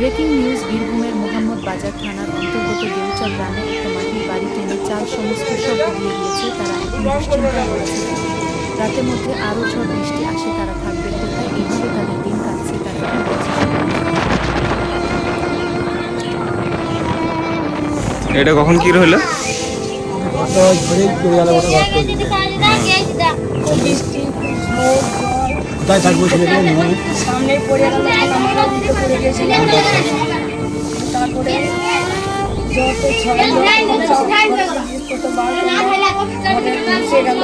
Breaking news বীরভূমের মোহাম্মদ বাজার থানার অন্তর্গত দেউচা গ্রামে একটা মাটির বাড়ি টেনে চাল সমস্ত সব উড়িয়ে দিয়েছে। তারা এখন দুশ্চিন্তায় রয়েছে। রাতের মধ্যে আরও ঝড় বৃষ্টি আসে, তারা থাকবে কোথায়? এইভাবে তাদের দিন কাটছে। তারা কি বলছে? এটা কখন কি হলো? কোথায় থাকবো ছেলেটা নিয়ে সামনে পড়ে গেল, আমরা উল্টে পড়ে গেছিলাম। তারপরে যত ছড়াই কত বার মিশে গেল।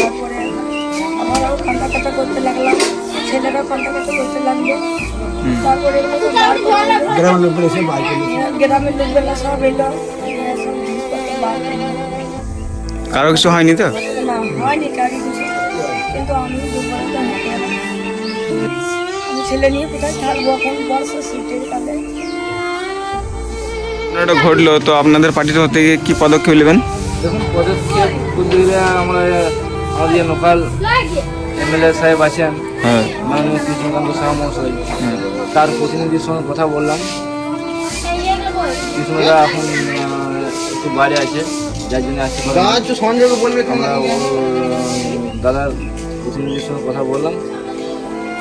তারপরে আমরাও কান্দাকাটা করতে লাগলাম, ছেলেরাও কান্দাকাটা করতে লাগলো। তারপরে গ্রামের লোক এসে বাইক গ্রামের লোকবেলা সব এলো, সব জিনিসপত্র বার করলো। কারো কিছু হয়নি তো? না, হয়নি কারি কিছু, কিন্তু আমি দুর্বলতা হতে গেলাম। আমি ছেলে নিয়ে কোথায় থাকবো এখন? বর্ষা শীতের কালে এটা ঘটলো তো আপনাদের পার্টির হতে গিয়ে কি পদক্ষেপ নেবেন? দেখুন, পদক্ষেপ বলতে গেলে আমাদের লোকাল এমএলএ সাহেব আছেন, হ্যাঁ মাননীয় কৃষ্ণকান্ত সাহা মহাশয়, তার প্রতিনিধির সঙ্গে কথা বললাম। কৃষ্ণদা এখন একটু বাইরে আছে, যার জন্য আসতে পারে। আমরা ওর দাদার প্রতিনিধির সঙ্গে কথা বললাম,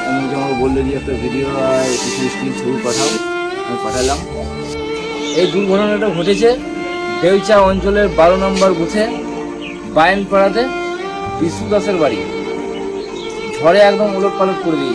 এবং আমাকে বললো যে একটা ভিডিও আর কিছু স্ক্রিন ছবি পাঠাও। আমি পাঠালাম। এই দুর্ঘটনাটা ঘটেছে দেউচা অঞ্চলের 12 নম্বর বুথে বায়নপাড়াতে বিষ্ণু দাসের বাড়ি। ঝড়ে একদম ওলট পালট করে দিয়েছে।